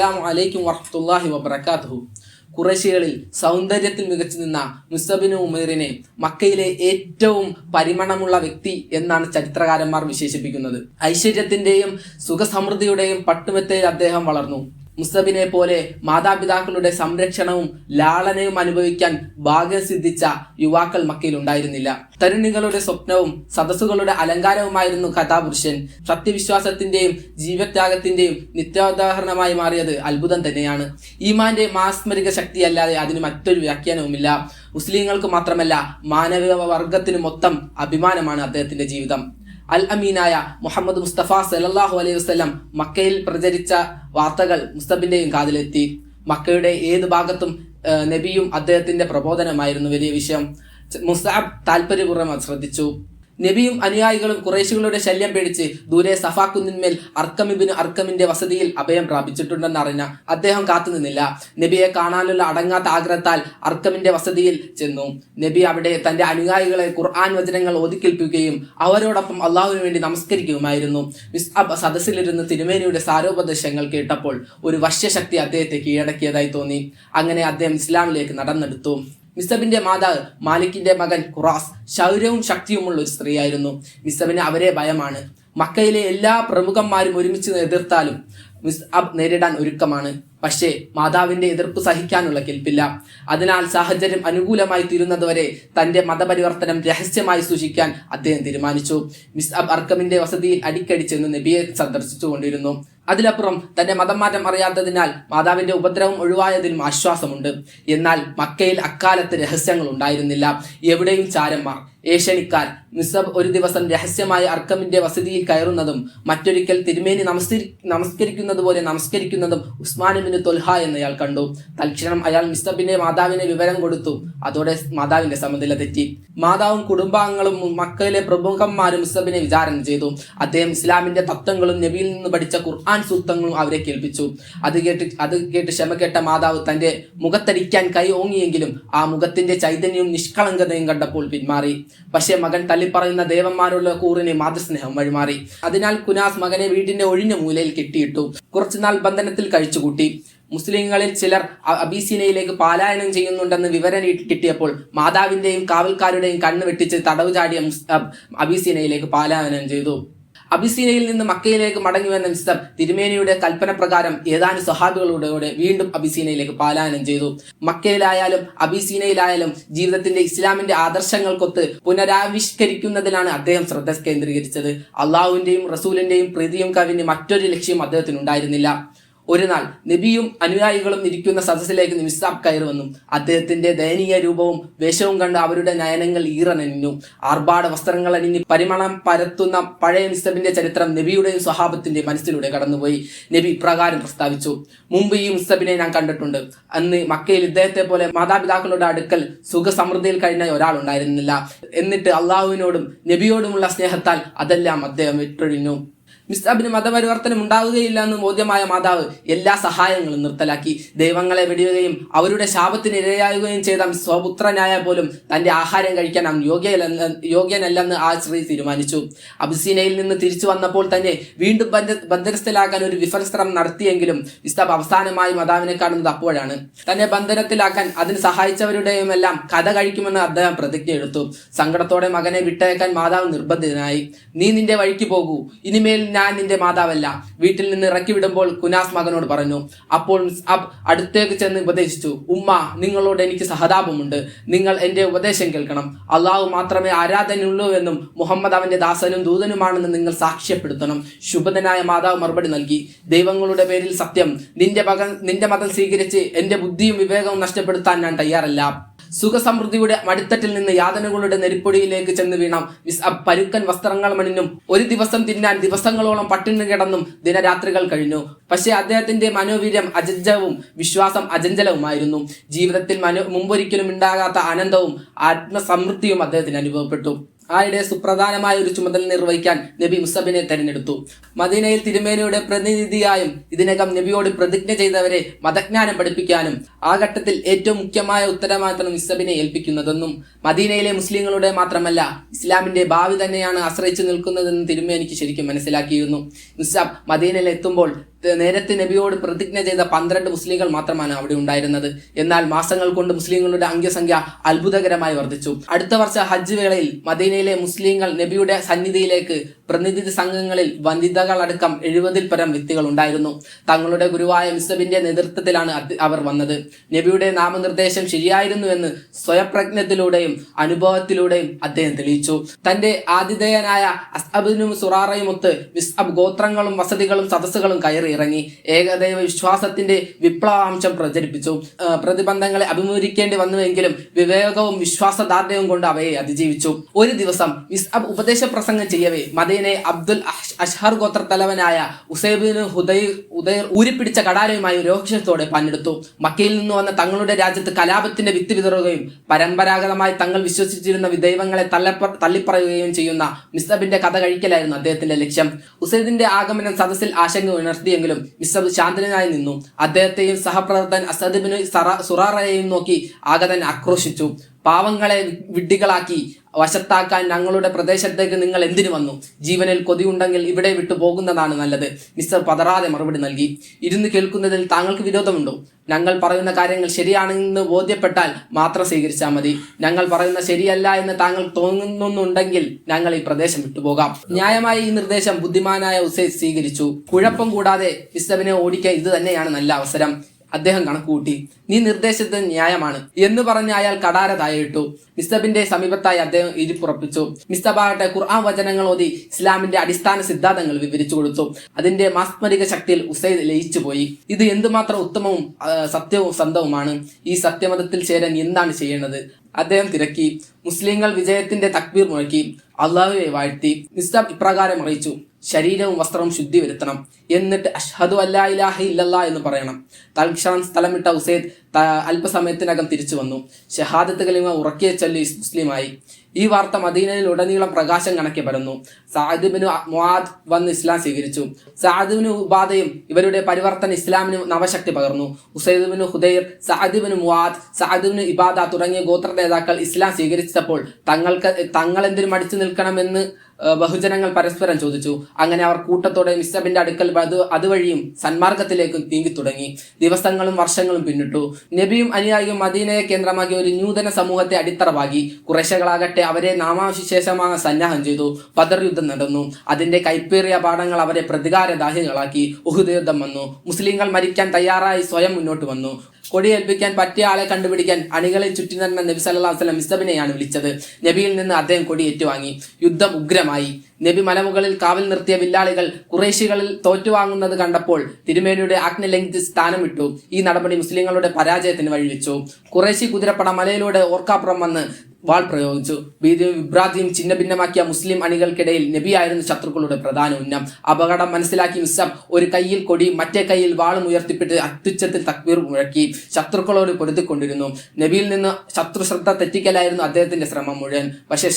അസ്സലാമു അലൈക്കും വറഹ്മത്തുള്ളാഹി വബറകാതുഹു. ഖുറൈശികളിൽ സൗന്ദര്യത്തിൽ മികച്ചു നിന്ന മുസ്അബ് ബിൻ ഉമൈറിനെ മക്കയിലെ ഏറ്റവും പരിമണമുള്ള വ്യക്തി എന്നാണ് ചരിത്രകാരന്മാർ വിശേഷിപ്പിക്കുന്നത്. ഐശ്വര്യത്തിന്റെയും സുഖസമൃദ്ധിയുടെയും പട്ടുമെത്തയിൽ അദ്ദേഹം വളർന്നു. മുസ്അബിനെ പോലെ മാതാപിതാക്കളുടെ സംരക്ഷണവും ലാളനയും അനുഭവിക്കാൻ ഭാഗ്യം സിദ്ധിച്ച യുവാക്കൾ മക്കയിൽ ഉണ്ടായിരുന്നില്ല. തരുണികളുടെ സ്വപ്നവും സദസ്സുകളുടെ അലങ്കാരവുമായിരുന്നു കഥാപുരുഷൻ. സത്യവിശ്വാസത്തിന്റെയും ജീവത്യാഗത്തിന്റെയും നിത്യോദാഹരണമായി മാറിയത് അത്ഭുതം തന്നെയാണ്. ഈമാന്റെ മാസ്മരിക ശക്തിയല്ലാതെ അതിന് മറ്റൊരു വ്യാഖ്യാനവുമില്ല. മുസ്ലിങ്ങൾക്ക് മാത്രമല്ല മാനവ വർഗത്തിന് മൊത്തം അഭിമാനമാണ് അദ്ദേഹത്തിന്റെ ജീവിതം. അൽ അമീനായ മുഹമ്മദ് മുസ്തഫ സല്ലല്ലാഹു അലൈഹി വസല്ലം മക്കയിൽ പ്രചരിച്ച വാർത്തകൾ മുസ്തബിന്റെയും കാതിലെത്തി. മക്കയുടെ ഏത് ഭാഗത്തും നബിയും അദ്ദേഹത്തിന്റെ പ്രബോധനമായിരുന്നു വലിയ വിഷയം. മുസ്അബ് താല്പര്യപൂർവ്വം ശ്രദ്ധിച്ചു. നബിയും അനുയായികളും ഖുറൈശികളുടെ ശല്യം പേടിച്ച് ദൂരെ സഫാ കുന്നിന്മേൽ അർക്കമിന്റെ വസതിയിൽ അഭയം പ്രാപിച്ചിട്ടുണ്ടെന്ന് അറിഞ്ഞ അദ്ദേഹം കാത്തുനിന്നില്ല. നബിയെ കാണാനുള്ള അടങ്ങാത്ത ആഗ്രഹത്താൽ അർക്കമിന്റെ വസതിയിൽ ചെന്നു. നബി അവിടെ തന്റെ അനുയായികളെ ഖുർആൻ വചനങ്ങൾ ഓതിക്കേൽപ്പിക്കുകയും അവരോടൊപ്പം അള്ളാഹുവിന് വേണ്ടി നമസ്കരിക്കുകയുമായിരുന്നു. മുസ്അബ് സദസ്സിലിരുന്ന് തിരുമേനിയുടെ സാരോപദേശങ്ങൾ കേട്ടപ്പോൾ ഒരു വശ്യശക്തി അദ്ദേഹത്തെ കീഴടക്കിയതായി തോന്നി. അങ്ങനെ അദ്ദേഹം ഇസ്ലാമിലേക്ക് നടന്നെടുത്തു. മുസ്അബിന്റെ മാതാവ് മാലിക്കിന്റെ മകൻ ഖുറാസ് ശൗര്യവും ശക്തിയുമുള്ള ഒരു സ്ത്രീയായിരുന്നു. മുസ്അബിന് അവരെ ഭയമാണ്. മക്കയിലെ എല്ലാ പ്രമുഖന്മാരും ഒരുമിച്ച് എതിർത്താലും മുസ്അബ് നേരിടാൻ ഒരുക്കമാണ്. പക്ഷേ മാതാവിന്റെ എതിർപ്പ് സഹിക്കാനുള്ള കെൽപ്പില്ല. അതിനാൽ സാഹചര്യം അനുകൂലമായി തീരുന്നതുവരെ തന്റെ മതപരിവർത്തനം രഹസ്യമായി സൂക്ഷിക്കാൻ അദ്ദേഹം തീരുമാനിച്ചു. മുസ്അബ് അർക്കമിന്റെ വസതിയിൽ അടിക്കടി ചെന്ന് നബിയെ സന്ദർശിച്ചുകൊണ്ടിരുന്നു. അതിലപ്പുറം തന്റെ മതം മാറ്റം അറിയാത്തതിനാൽ മാതാവിന്റെ ഉപദ്രവം ഒഴിവായതിലും ആശ്വാസമുണ്ട്. എന്നാൽ മക്കയിൽ അക്കാലത്ത് രഹസ്യങ്ങൾ ഉണ്ടായിരുന്നില്ല. എവിടെയും ചാരന്മാർ, ഏഷണിക്കാർ. മുസ്അബ് ഒരു ദിവസം രഹസ്യമായി അർക്കമിന്റെ വസതിയിൽ കയറുന്നതും മറ്റൊരിക്കൽ തിരുമേനി നമസ്കരിക്കുന്നത് പോലെ നമസ്കരിക്കുന്നതും ഉസ്മാൻ ഇബ്നു ത്വൽഹ എന്നയാൾ കണ്ടു. തൽക്ഷണം അയാൾ മുസ്അബിന്റെ മാതാവിനെ വിവരം കൊടുത്തു. അതോടെ മാതാവിന്റെ സമനില തെറ്റി. മാതാവും കുടുംബാംഗങ്ങളും മക്കയിലെ പ്രമുഖന്മാരും മുസ്അബിനെ വിചാരണ ചെയ്തു. അദ്ദേഹം ഇസ്ലാമിന്റെ തത്വങ്ങളും നബിയിൽ നിന്ന് പഠിച്ച ഖുർആൻ സൂക്തങ്ങളും അവരെ കേൾപ്പിച്ചു. അത് കേട്ട് ക്ഷമ കേട്ട മാതാവ് തന്റെ മുഖത്തടിക്കാൻ കൈ ഓങ്ങിയെങ്കിലും ആ മുഖത്തിന്റെ ചൈതന്യവും നിഷ്കളങ്കതയും കണ്ടപ്പോൾ പിന്മാറി. പക്ഷേ മകൻ തള്ളിപ്പറയുന്ന ദേവന്മാരുള്ള കൂറിനെ മാതൃസ്നേഹം വഴിമാറി. അതിനാൽ കുനാസ് മകനെ വീട്ടിന്റെ ഒഴിഞ്ഞ മൂലയിൽ കെട്ടിയിട്ടു. കുറച്ചുനാൾ ബന്ധനത്തിൽ കഴിച്ചുകൂട്ടി. മുസ്ലിങ്ങളിൽ ചിലർ അബീസിനയിലേക്ക് പലായനം ചെയ്യുന്നുണ്ടെന്ന് വിവരം കിട്ടിയപ്പോൾ മാതാവിന്റെയും കാവൽക്കാരുടെയും കണ്ണ് വെട്ടിച്ച് തടവ് ചാടിയ മുസ്അബ് അബീസിനയിലേക്ക് പലായനം ചെയ്തു. അബിസീനയിൽ നിന്ന് മക്കയിലേക്ക് മടങ്ങി വന്ന മുസ്അബ് തിരുമേനിയുടെ കൽപ്പന പ്രകാരം ഏതാനും സ്വഹാബികളോടെ വീണ്ടും അബിസീനയിലേക്ക് പലായനം ചെയ്തു. മക്കയിലായാലും അബിസീനയിലായാലും ജീവിതത്തിന്റെ ഇസ്ലാമിന്റെ ആദർശങ്ങൾക്കൊത്ത് പുനരാവിഷ്കരിക്കുന്നതിലാണ് അദ്ദേഹം ശ്രദ്ധ കേന്ദ്രീകരിച്ചത്. അള്ളാഹുവിന്റെയും റസൂലിന്റെയും പ്രീതിയും കവിഞ്ഞ് മറ്റൊരു ലക്ഷ്യം അദ്ദേഹത്തിനുണ്ടായിരുന്നില്ല. ഒരു നാൾ നബിയും അനുയായികളും ഇരിക്കുന്ന സദസ്സിലേക്ക് മുസ്അബ് കയറി വന്നു. അദ്ദേഹത്തിന്റെ ദയനീയ രൂപവും വേഷവും കണ്ട് അവരുടെ നയനങ്ങൾ ഈറനണിഞ്ഞു. ആർഭാട വസ്ത്രങ്ങൾ അണിഞ്ഞ് പരിമളം പരത്തുന്ന പഴയ മുസ്അബിന്റെ ചരിത്രം നബിയുടെയും സ്വഹാബത്തിന്റെ മനസ്സിലൂടെ കടന്നുപോയി. നബി ഇപ്രകാരം പ്രസ്താവിച്ചു: മുമ്പ് ഈ മുസ്അബിനെ ഞാൻ കണ്ടിട്ടുണ്ട്. അന്ന് മക്കയിൽ ഇദ്ദേഹത്തെ പോലെ മാതാപിതാക്കളുടെ അടുക്കൽ സുഖസമൃദ്ധിയിൽ കഴിഞ്ഞ ഒരാൾ ഉണ്ടായിരുന്നില്ല. എന്നിട്ട് അള്ളാഹുവിനോടും നബിയോടുമുള്ള സ്നേഹത്താൽ അതെല്ലാം അദ്ദേഹം വിട്ടൊഴിഞ്ഞു. മുസ്അബിന് മതപരിവർത്തനം ഉണ്ടാവുകയില്ല എന്ന് ബോധ്യമായ മാതാവ് എല്ലാ സഹായങ്ങളും നിർത്തലാക്കി. ദൈവങ്ങളെ വെടിയുകയും അവരുടെ ശാപത്തിന് ഇരയാകുകയും ചെയ്ത സ്വപുത്രനായ പോലും തന്റെ ആഹാരം കഴിക്കാൻ അവൻ യോഗ്യനല്ലെന്ന് ആ സ്ത്രീ തീരുമാനിച്ചു. അബിസീനയിൽ നിന്ന് തിരിച്ചു വന്നപ്പോൾ തന്നെ വീണ്ടും ബന്ധനസ്ഥലാക്കാൻ ഒരു വിഫലശ്രമം നടത്തിയെങ്കിലും മുസ്അബ് അവസാനമായി മാതാവിനെ കാണുന്നത് അപ്പോഴാണ്. തന്നെ ബന്ധനത്തിലാക്കാൻ അതിന് സഹായിച്ചവരുടെയും എല്ലാം കഥ കഴിക്കുമെന്ന് അദ്ദേഹം പ്രതിജ്ഞ എടുത്തു. സങ്കടത്തോടെ മകനെ വിട്ടയക്കാൻ മാതാവ് നിർബന്ധിതനായി. നീ നിന്റെ വഴിക്ക് പോകൂ, ഇനിമേൽ ഞാൻ നിന്റെ മാതാവല്ല. വീട്ടിൽ നിന്ന് ഇറക്കി വിടുമ്പോൾ കുനാസ് മകനോട് പറഞ്ഞു. അപ്പോൾ മുസ്അബ് അടുത്തേക്ക് ചെന്ന് ഉപദേശിച്ചു: ഉമ്മ, നിങ്ങളോട് എനിക്ക് സഹതാപമുണ്ട്. നിങ്ങൾ എന്റെ ഉപദേശം കേൾക്കണം. അള്ളാഹു മാത്രമേ ആരാധനയുള്ളൂ എന്നും മുഹമ്മദ് അവന്റെ ദാസനും ദൂതനുമാണെന്ന് നിങ്ങൾ സാക്ഷ്യപ്പെടുത്തണം. ശുഭദനായ മാതാവ് മറുപടി നൽകി: ദൈവങ്ങളുടെ പേരിൽ സത്യം, നിന്റെ മതം സ്വീകരിച്ച് എന്റെ ബുദ്ധിയും വിവേകവും നഷ്ടപ്പെടുത്താൻ ഞാൻ തയ്യാറല്ല. സുഖസമൃദ്ധിയുടെ മടിത്തട്ടിൽ നിന്ന് യാതനകളുടെ നെരിപ്പൊടിയിലേക്ക് ചെന്ന് വീണ മുസ്അബ് പരുക്കൻ വസ്ത്രങ്ങൾ മണിഞ്ഞും ഒരു ദിവസം തിന്നാൻ ദിവസങ്ങളോളം പട്ടിണി കിടന്നും ദിനരാത്രികൾ കഴിഞ്ഞു. പക്ഷേ അദ്ദേഹത്തിന്റെ മനോവീര്യം അജഞ്ചലവും വിശ്വാസം അജഞ്ചലവുമായിരുന്നു. ജീവിതത്തിൽ മുമ്പൊരിക്കലും ഉണ്ടാകാത്ത ആനന്ദവും ആത്മസമൃദ്ധിയും അദ്ദേഹത്തിന് അനുഭവപ്പെട്ടു. ആയിടെ സുപ്രധാനമായ ഒരു ചുമതല നിർവഹിക്കാൻ നബി മുസ്അബിനെ തെരഞ്ഞെടുത്തു. മദീനയിൽ തിരുമേനിയുടെ പ്രതിനിധിയായും ഇതിനകം നബിയോട് പ്രതിജ്ഞ ചെയ്തവരെ മതജ്ഞാനം പഠിപ്പിക്കാനും ആ ഘട്ടത്തിൽ ഏറ്റവും മുഖ്യമായ ഉത്തരവാദിത്തം മിസ്അബിനെ ഏൽപ്പിക്കുന്നതെന്നും മദീനയിലെ മുസ്ലിങ്ങളുടെ മാത്രമല്ല ഇസ്ലാമിന്റെ ഭാവി തന്നെയാണ് ആശ്രയിച്ചു നിൽക്കുന്നതെന്നും തിരുമേനിക്ക് ശരിക്കും മനസ്സിലാക്കിയിരുന്നു. മിസ്അബ് മദീനയിൽ എത്തുമ്പോൾ നേരത്തെ നബിയോട് പ്രതിജ്ഞ ചെയ്ത 12 മുസ്ലിങ്ങൾ മാത്രമാണ് അവിടെ ഉണ്ടായിരുന്നത്. എന്നാൽ മാസങ്ങൾ കൊണ്ട് മുസ്ലിങ്ങളുടെ അംഗസംഖ്യ അത്ഭുതകരമായി വർദ്ധിച്ചു. അടുത്ത വർഷ ഹജ്ജ് വേളയിൽ മദീനയിലെ മുസ്ലിങ്ങൾ നബിയുടെ സന്നിധിയിലേക്ക് പ്രതിനിധി സംഘങ്ങളിൽ വനിതകളടക്കം 70-ൽ പരം വ്യക്തികൾ ഉണ്ടായിരുന്നു. തങ്ങളുടെ ഗുരുവായ മിസ്അബിന്റെ നേതൃത്വത്തിലാണ് അവർ വന്നത്. നബിയുടെ നാമനിർദ്ദേശം ശരിയായിരുന്നുവെന്ന് സ്വയപ്രജ്ഞത്തിലൂടെയും അനുഭവത്തിലൂടെയും അദ്ദേഹം തെളിയിച്ചു. തന്റെ ആതിഥേയനായ അസ്അബിനും സുറാറയുമൊത്ത് മിസ്അബ് ഗോത്രങ്ങളും വസതികളും സദസ്സുകളും കയറി ഇറങ്ങി ഏകദൈവ വിശ്വാസത്തിന്റെ വിപ്ലവാംശം പ്രചരിപ്പിച്ചു. പ്രതിബന്ധങ്ങളെ അഭിമുഖീകരിക്കേണ്ടി വന്നുവെങ്കിലും വിവേകവും വിശ്വാസദാർഢ്യവും കൊണ്ട് അവയെ അതിജീവിച്ചു. ഒരു ദിവസം മിസ്അബ് ഉപദേശ പ്രസംഗം ചെയ്യവേ മദീനയെ അബ്ദുൽ അഷ്ഹർ ഗോത്ര തലവനായ ഉസൈബിന് ഉദൈർ ഊരിപ്പിടിച്ച കടാരയുമായി രോക്ഷത്തോടെ പന്നെടുത്തു. മക്കയിൽ നിന്ന് വന്ന തങ്ങളുടെ രാജ്യത്ത് കലാപത്തിന്റെ വിത്ത് വിതറുകയും പരമ്പരാഗതമായി തങ്ങൾ വിശ്വസിച്ചിരുന്ന ദൈവങ്ങളെ തള്ളിപ്പറയുകയും ചെയ്യുന്ന മിസ്അബിന്റെ കഥ കഴിക്കലായിരുന്നു അദ്ദേഹത്തിന്റെ ലക്ഷ്യം. ഉസൈദിന്റെ ആഗമനം സദസ്സിൽ ആശങ്ക ഉണർത്തിയെങ്കിലും മിസ്അബ് ശാന്തനായി നിന്നു. അദ്ദേഹത്തെയും സഹപ്രവർത്തകൻ അസദ് സുറാറയെയും നോക്കി ആഗതൻ ആക്രോശിച്ചു. പാവങ്ങളെ വിഡ്ഢികളാക്കി വശത്താക്കാൻ ഞങ്ങളുടെ പ്രദേശത്തേക്ക് നിങ്ങൾ എന്തിനു വന്നു? ജീവനിൽ കൊതിയുണ്ടെങ്കിൽ ഇവിടെ വിട്ടു പോകുന്നതാണ് നല്ലത്. മിസ്റ്റർ പതറാതെ മറുപടി നൽകി. ഇരുന്ന് കേൾക്കുന്നതിൽ താങ്കൾക്ക് വിരോധമുണ്ടോ? ഞങ്ങൾ പറയുന്ന കാര്യങ്ങൾ ശരിയാണെന്ന് ബോധ്യപ്പെട്ടാൽ മാത്രം സ്വീകരിച്ചാൽ മതി. ഞങ്ങൾ പറയുന്ന ശരിയല്ല എന്ന് താങ്കൾ തോന്നുന്നുണ്ടെങ്കിൽ ഞങ്ങൾ ഈ പ്രദേശം വിട്ടുപോകാം. ന്യായമായി ഈ നിർദ്ദേശം ബുദ്ധിമാനായ ഉസൈദ് സ്വീകരിച്ചു. കുഴപ്പം കൂടാതെ മിസ്അബിനെ ഓടിക്കാൻ ഇത് തന്നെയാണ് നല്ല അവസരം. അദ്ദേഹം കണക്കുകൂട്ടി. നീ നിർദ്ദേശിച്ചത് ന്യായമാണ് എന്ന് പറഞ്ഞ് അയാൾ കടാര താഴെയിട്ടു. മിസ്അബിന്റെ സമീപത്തായി അദ്ദേഹം ഇരിപ്പുറപ്പിച്ചു. മിസ്അബാകട്ടെ ഖുർആൻ വചനങ്ങൾ ഓതി ഇസ്ലാമിന്റെ അടിസ്ഥാന സിദ്ധാന്തങ്ങൾ വിവരിച്ചു കൊടുത്തു. അതിന്റെ മാസ്മരിക ശക്തിയിൽ ഉസൈദ് ലയിച്ചു പോയി. ഇത് എന്തുമാത്രം ഉത്തമവും സത്യവും സന്തവുമാണ്. ഈ സത്യമതത്തിൽ ചേരാൻ എന്താണ് ചെയ്യേണ്ടത്? അദ്ദേഹം തിരക്കി. മുസ്ലിങ്ങൾ വിജയത്തിന്റെ തക്ബീർ മുഴക്കി അള്ളാഹുവെ വാഴ്ത്തി. മിസ്അബ് ഇപ്രകാരം അറിയിച്ചു: ശരീരവും വസ്ത്രവും ശുദ്ധി വരുത്തണം, എന്നിട്ട് അഷ്ഹദു അല്ലാ ഇലാഹ ഇല്ലല്ലാഹ് എന്ന് പറയണം. തൽക്ഷണം സ്ഥലമിട്ട ഉസൈദ് അല്പസമയത്തിനകം തിരിച്ചു വന്നു. ഷഹാദത്ത് കലിമ ഉറക്കിയ ചൊല്ലി മുസ്ലിമായി. ഈ വാർത്ത മദീനയിൽ ഉടനീളം പ്രകാശം കണക്കെ പരന്നു. സഅദ് ബിൻ മുആദ് വന്ന് ഇസ്ലാം സ്വീകരിച്ചു. സഅദ് ബിൻ ഉബാദയും ഇവരുടെ പരിവർത്തന ഇസ്ലാമിന് നവശക്തി പകർന്നു. Usaid bin Hudair, Saad bin Muadh, Saad bin Ibada തുടങ്ങിയ ഗോത്ര നേതാക്കൾ ഇസ്ലാം സ്വീകരിച്ചപ്പോൾ തങ്ങൾ എന്തിനു മടിച്ചു നിൽക്കണമെന്ന് ബഹുജനങ്ങൾ പരസ്പരം ചോദിച്ചു. അങ്ങനെ അവർ കൂട്ടത്തോടെ മിസ്അബിന്റെ അടുക്കൽ അതുവഴിയും സന്മാർഗത്തിലേക്ക് നീങ്ങി തുടങ്ങി. ദിവസങ്ങളും വർഷങ്ങളും പിന്നിട്ടു. നബിയും അനുയായിയും മദീനയെ കേന്ദ്രമാക്കി ഒരു നൂതന സമൂഹത്തെ അടിത്തറവാക്കി. കുറേശകളാകട്ടെ അവരെ നാമാവിശേഷமாக സന്നാഹം ചെയ്തു. ബദർ യുദ്ധം നടന്നു. അതിന്റെ കൈപ്പേറിയ പാഠങ്ങൾ അവരെ പ്രതികാരദാഹികളാക്കി. ഉഹുദ് യുദ്ധം വന്നു. മുസ്ലിങ്ങൾ മരിക്കാൻ തയ്യാറായി സ്വയം മുന്നോട്ട് വന്നു. കൊടിയേൽപ്പിക്കാൻ പറ്റിയ ആളെ കണ്ടുപിടിക്കാൻ അണികളെ ചുറ്റി നടന്ന നബി സല്ലല്ലാഹു അലൈഹി വസല്ലം മിസ്അബിനെയാണ് വിളിച്ചത്. നബിയിൽ നിന്ന് അദ്ദേഹം കൊടി ഏറ്റുവാങ്ങി. യുദ്ധം ഉഗ്രമായി. നബി മലമുകളിൽ കാവൽ നിർത്തിയ വില്ലാളികൾ കുറേശികളിൽ തോറ്റുവാങ്ങുന്നത് കണ്ടപ്പോൾ തിരുമേനിയുടെ ആജ്ഞ ലംഘിച്ച് സ്ഥാനം വിട്ടു. ഈ നടപടി മുസ്ലിങ്ങളുടെ പരാജയത്തിന് വഴിവെച്ചു. കുറേശി കുതിരപ്പട മലയിലൂടെ ഓർക്കാപ്പുറം വന്ന് വാൾ പ്രയോഗിച്ചു. ഭീതിയും വിഭ്രാന്തിയും ചിഹ്ന ഭിന്നമാക്കിയ മുസ്ലിം അണികൾക്കിടയിൽ നബിയായിരുന്നു ശത്രുക്കളുടെ പ്രധാന ഉന്നം. അപകടം മനസ്സിലാക്കി മിസ്അബ് ഒരു കൈയിൽ കൊടി മറ്റേ കൈയിൽ വാളും ഉയർത്തിപ്പിട്ട് അത്യുച്ചത്തിൽ തക്ബീർ മുഴക്കി ശത്രുക്കളോട് പൊരുതിക്കൊണ്ടിരുന്നു. നബിയിൽ നിന്ന് ശത്രുശ്രദ്ധ തെറ്റിക്കലായിരുന്നു അദ്ദേഹത്തിന്റെ ശ്രമം മുഴുവൻ. പക്ഷേ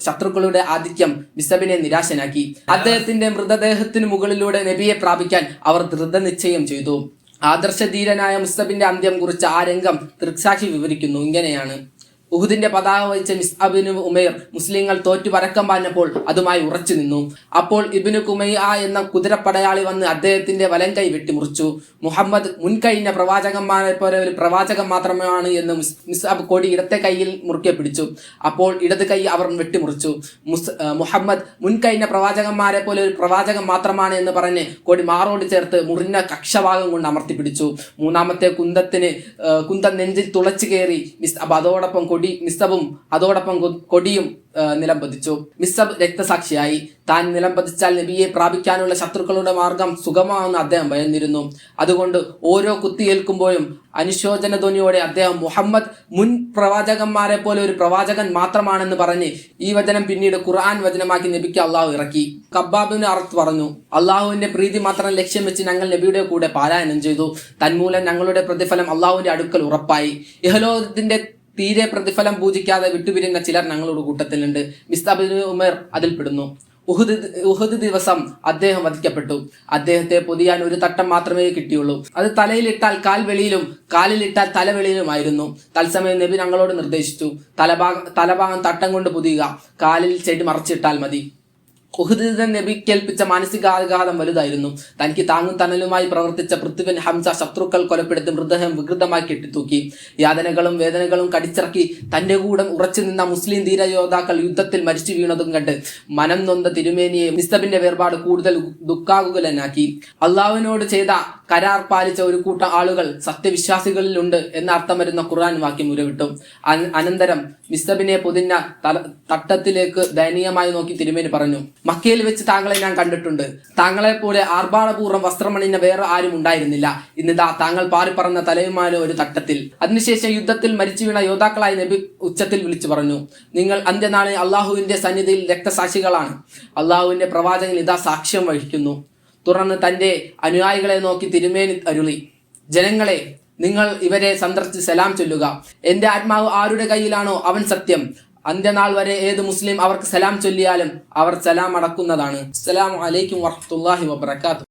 ശത്രുക്കളുടെ ആധിക്യം മിസ്അബിനെ നിരാശനാക്കി. അദ്ദേഹത്തിന്റെ മൃതദേഹത്തിന് മുകളിലൂടെ നബിയെ പ്രാപിക്കാൻ അവർ ദൃഢനിശ്ചയം ചെയ്തു. ആദർശധീരനായ മിസ്അബിന്റെ അന്ത്യം കുറിച്ച ആ രംഗം ദൃക്സാക്ഷി വിവരിക്കുന്നു. ഇങ്ങനെയാണ്: ഉഹുദിന്റെ പതാക വഹിച്ച മിസ്അബിന് ഉമൈർ മുസ്ലിങ്ങൾ തോറ്റു പരക്കം പാഞ്ഞപ്പോൾ അതുമായി ഉറച്ചു നിന്നു. അപ്പോൾ ഇബ്നു കുമൈഅ എന്ന കുതിരപ്പടയാളി വന്ന് അദ്ദേഹത്തിന്റെ വലം കൈ വെട്ടിമുറിച്ചു. മുഹമ്മദ് മുൻകഴിഞ്ഞ പ്രവാചകന്മാരെ പോലെ ഒരു പ്രവാചകൻ മാത്രമാണ് എന്ന് മിസ്അബ് കൊടി ഇടത്തെ കൈയിൽ മുറുക്കെ പിടിച്ചു. അപ്പോൾ ഇടത് കൈ അവർ വെട്ടിമുറിച്ചു. മുഹമ്മദ് മുൻകഴിഞ്ഞ പ്രവാചകന്മാരെ പോലെ ഒരു പ്രവാചകൻ മാത്രമാണ് എന്ന് പറഞ്ഞ് കൊടി മാറോട് ചേർത്ത് മുറിഞ്ഞ കക്ഷഭാഗം കൊണ്ട് അമർത്തിപ്പിടിച്ചു. മൂന്നാമത്തെ കുന്തം നെഞ്ചിൽ തുളച്ചു കയറി മിസ്അബും അതോടൊപ്പം കൊടിയും നിലംപതിച്ചു. മിസ്അബ് രക്തസാക്ഷിയായി. താൻ നിലംപതിച്ചാൽ നബിയെ പ്രാപിക്കാനുള്ള ശത്രുക്കളുടെ മാർഗം സുഗമമാണെന്ന് അദ്ദേഹം ഭയന്നിരുന്നു. അതുകൊണ്ട് ഓരോ കുത്തിയേൽക്കുമ്പോഴും അനുശോചന ധ്വനിയോടെ അദ്ദേഹം മുഹമ്മദ് മുൻ പ്രവാചകന്മാരെ പോലെ ഒരു പ്രവാചകൻ മാത്രമാണെന്ന് പറഞ്ഞ് ഈ വചനം പിന്നീട് ഖുർആൻ വചനമാക്കി നബിക്ക് അള്ളാഹു ഇറക്കി. ഖബ്ബാബിന് അർത്ത് പറഞ്ഞു: അള്ളാഹുവിന്റെ പ്രീതി മാത്രം ലക്ഷ്യം വെച്ച് ഞങ്ങൾ നബിയുടെ കൂടെ പാരായണം ചെയ്തു. തന്മൂലം ഞങ്ങളുടെ പ്രതിഫലം അള്ളാഹുവിന്റെ അടുക്കൽ ഉറപ്പായി. ഇഹലോകത്തിന്റെ തീരെ പ്രതിഫലം പൂജിക്കാതെ വിട്ടുപിരിഞ്ഞ ചിലർ ഞങ്ങളുടെ കൂട്ടത്തിലുണ്ട്. മിസ്അബ് ബിൻ ഉമൈർ അതിൽപ്പെടുന്നു. ഉഹദ് ദിവസം അദ്ദേഹം വധിക്കപ്പെട്ടു. അദ്ദേഹത്തെ പൊതിയാൻ ഒരു തട്ടം മാത്രമേ കിട്ടിയുള്ളൂ. അത് തലയിലിട്ടാൽ കാൽ വെളിയിലും കാലിലിട്ടാൽ തല വെളിയിലുമായിരുന്നു. തത്സമയം നബി ഞങ്ങളോട് നിർദ്ദേശിച്ചു, തലഭാഗം തട്ടം കൊണ്ട് പൊതിയുക, കാലിൽ ചെടി മറച്ചിട്ടാൽ മതി. ഉഹദ് നബി കേൾപ്പിച്ച മാനസികാഘാതം വലുതായിരുന്നു. തനിക്ക് താങ്ങും തണലുമായി പ്രവർത്തിച്ച പൃഥ്വിൻ ഹംസ ശത്രുക്കൾ കൊലപ്പെടുത്തി മൃതദേഹം വികൃതമായി കെട്ടിത്തൂക്കി. യാതനകളും വേദനകളും കടിച്ചിറക്കി തന്റെ കൂടെ ഉറച്ചു നിന്ന മുസ്ലിം ധീരയോദ്ധാക്കൾ യുദ്ധത്തിൽ മരിച്ചു വീണതും കണ്ട് മനം നൊന്ത തിരുമേനിയെ മിസ്തബിന്റെ വേർപാട് കൂടുതൽ ദുഃഖാകുലനാക്കി. അള്ളാഹുവിനോട് ചെയ്ത കരാർ പാലിച്ച ഒരു കൂട്ടം ആളുകൾ സത്യവിശ്വാസികളിലുണ്ട് എന്ന അർത്ഥം വരുന്ന ഖുർആൻ വാക്യം ഉരവിട്ടു. അനന്തരം മിസ്തബിനെ പൊതിഞ്ഞ തട്ടത്തിലേക്ക് ദയനീയമായി നോക്കി തിരുമേനി പറഞ്ഞു, മക്കയിൽ വെച്ച് താങ്കളെ ഞാൻ കണ്ടിട്ടുണ്ട്. താങ്കളെ പോലെ ആർഭാടപൂർവ്വം വസ്ത്രമണിഞ്ഞ വേറെ ആരും ഉണ്ടായിരുന്നില്ല. ഇന്നിതാ താങ്കൾ പാറിപ്പറന്ന തലയുമാല ഒരു തട്ടത്തിൽ. അതിനുശേഷം യുദ്ധത്തിൽ മരിച്ചു വീണ യോദ്ധാക്കളായി നബി ഉച്ചത്തിൽ വിളിച്ചു പറഞ്ഞു, നിങ്ങൾ അന്ത്യനാളിൽ അള്ളാഹുവിന്റെ സന്നിധിയിൽ രക്തസാക്ഷികളാണ്. അള്ളാഹുവിന്റെ പ്രവാചകൻ ഇതാ സാക്ഷ്യം വഹിക്കുന്നു. തുടർന്ന് തന്റെ അനുയായികളെ നോക്കി തിരുമേനി അരുളി, ജനങ്ങളെ, നിങ്ങൾ ഇവരെ സന്ദർശിച്ച് സലാം ചൊല്ലുക. എന്റെ ആത്മാവ് ആരുടെ കയ്യിലാണോ അവൻ സത്യം. അന്ത്യനാൾ വരെ ഏത് മുസ്ലിം അവർക്ക് സലാം ചൊല്ലിയാലും അവർ സലാം അടക്കുന്നതാണ്. അസ്സലാമു അലൈക്കും വറഹ്മത്തുള്ളാഹി വബറകാതുഹു.